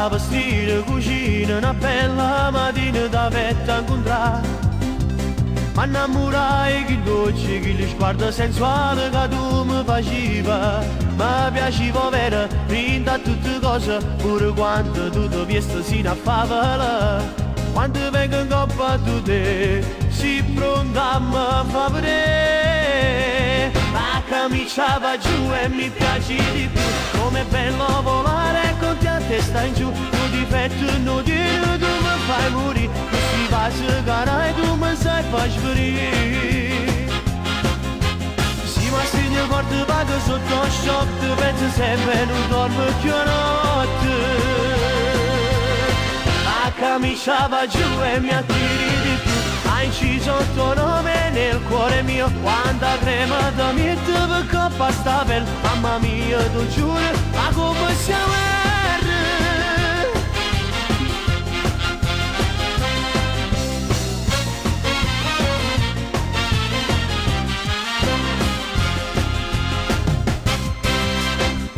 da vestire cucina, una bella mattina da vetta incontrare. Ma innamorai che dolce, che gli sguardo sensuale che tu mi faceva. Mi piaceva vera, rinda tutte cose, pure quando tu ti viesti sino a favola. Quando vengo in coppa a te, si pronta a me fa vedere. La camicia va giù e mi piace di più, com'è bello volare con te a testa in giù. Non difetto, non dire, tu mi fai morire, questi vasi carai tu mi sai far sparire. Sì, ma se ne porto vago sotto shock, ti penso sempre non dormo più notte. La camicia va giù e mi attiri di più, hai inciso il tuo nome nel cuore mio. Quanta crema da mette per coppa sta bella, mamma mia tu giuro, ma come siamo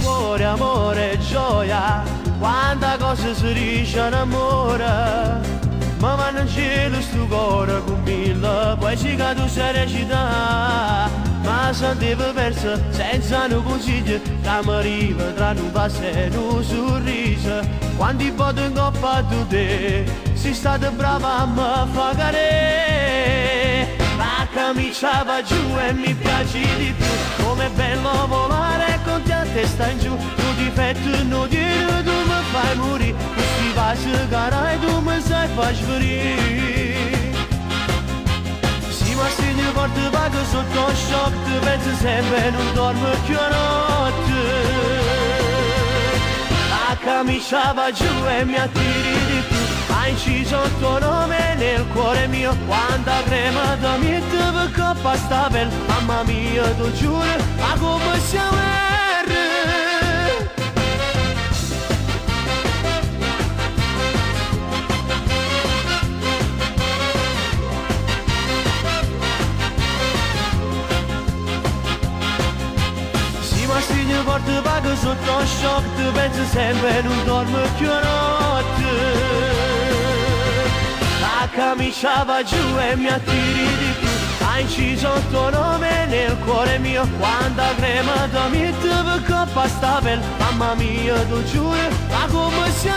cuore, amore, gioia, quanta cosa si dice in amore. Ma vanno in cielo sto cuore con mille poesie che tu sai recitare. Ma sentivo perso senza un consiglio, che mi arriva tra un passo e un sorriso. Quanti volte in coppa a te, sei stata brava a me fa cadere. La camicia va giù e mi piace di più, com'è bello volare con te a testa in giù. Tu difetto non dire, tu mi fai morire, questi vasi carai tu mi sai far sparire. Sì, ma se ne porto vago sotto shock, ti penso sempre non dormo più notte. La camicia va giù e mi attiri di più, hai inciso il tuo nome nel cuore mio. Quanta crema da mette per coppa sta bella, mamma mia tu giuro, ma come siamo se ne porto vago sotto shock, ti penso sempre non dormo più notte. La camicia va giù e mi attiri di più, hai inciso il tuo nome nel cuore mio. Quanta crema da mette per coppa sta bella, mamma mia tu giuro, ma come siamo